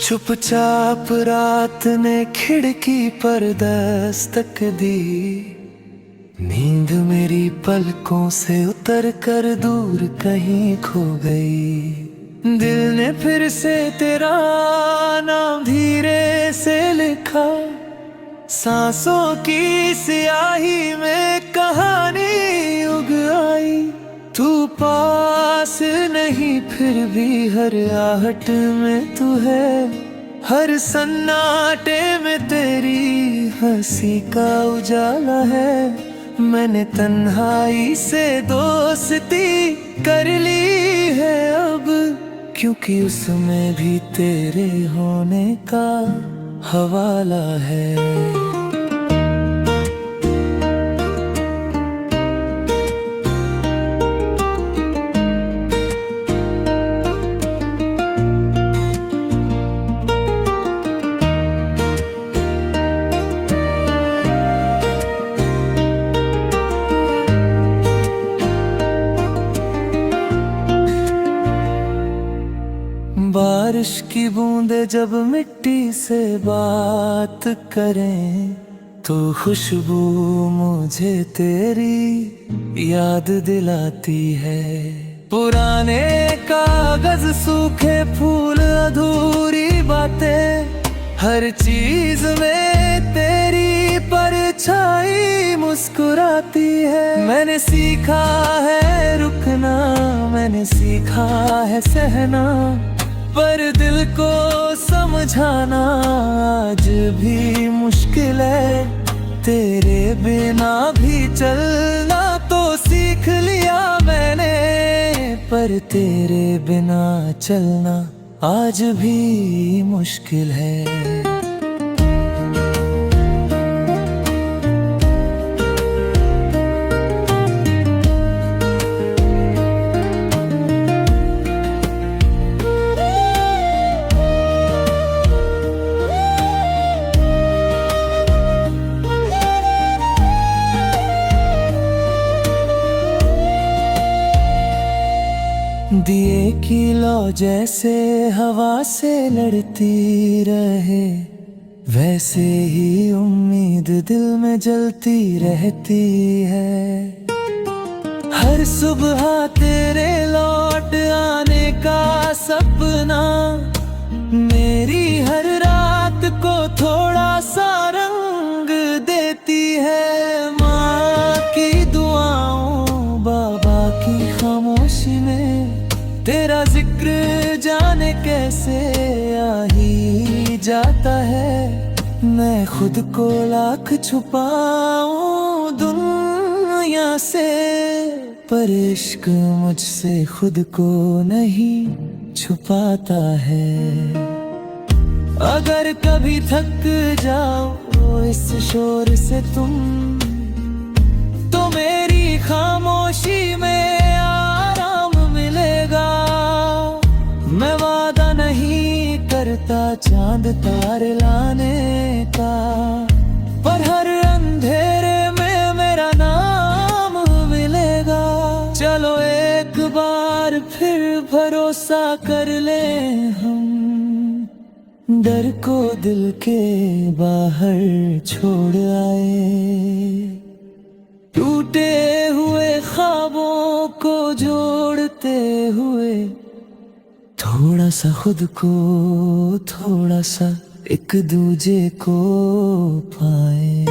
चुपचाप रात ने खिड़की पर दस्तक दी, नींद मेरी पलकों से उतर कर दूर कहीं खो गई। दिल ने फिर से तेरा नाम धीरे से लिखा, सांसों की स्याही में कहानी उग आई। तू पास नहीं फिर भी हर आहट में तू है, हर सन्नाटे में तेरी हंसी का उजाला है। मैंने तन्हाई से दोस्ती कर ली है अब, क्योंकि उसमें भी तेरे होने का हवाला है। बारिश की बूंदे जब मिट्टी से बात करें, तो खुशबू मुझे तेरी याद दिलाती है। पुराने कागज, सूखे फूल, अधूरी बातें, हर चीज में तेरी परछाई मुस्कुराती है। मैंने सीखा है रुकना, मैंने सीखा है सहना, पर दिल को समझाना आज भी मुश्किल है। तेरे बिना भी चलना तो सीख लिया मैंने, पर तेरे बिना चलना आज भी मुश्किल है। दिए की लौ जैसे हवा से लड़ती रहे, वैसे ही उम्मीद दिल में जलती रहती है। हर सुबह तेरे लौट आने का सपना मेरी हर रात को थोड़ा सा रंग देती है। माँ की दुआओं, बाबा की खामोशी में तेरा जिक्र जाने कैसे आ ही जाता है। मैं खुद को लाख छुपाऊं दुनिया से, पर इश्क मुझसे खुद को नहीं छुपाता है। अगर कभी थक जाओ इस शोर से तुम, तो मेरी खामोशी में मैं वादा नहीं करता चांद तारे लाने का, पर हर अंधेरे में मेरा नाम मिलेगा। चलो एक बार फिर भरोसा कर ले हम, डर को दिल के बाहर छोड़ आए। टूटे हुए ख्वाबों को जोड़ते हुए, थोड़ा सा खुद को, थोड़ा सा एक दूजे को पाए।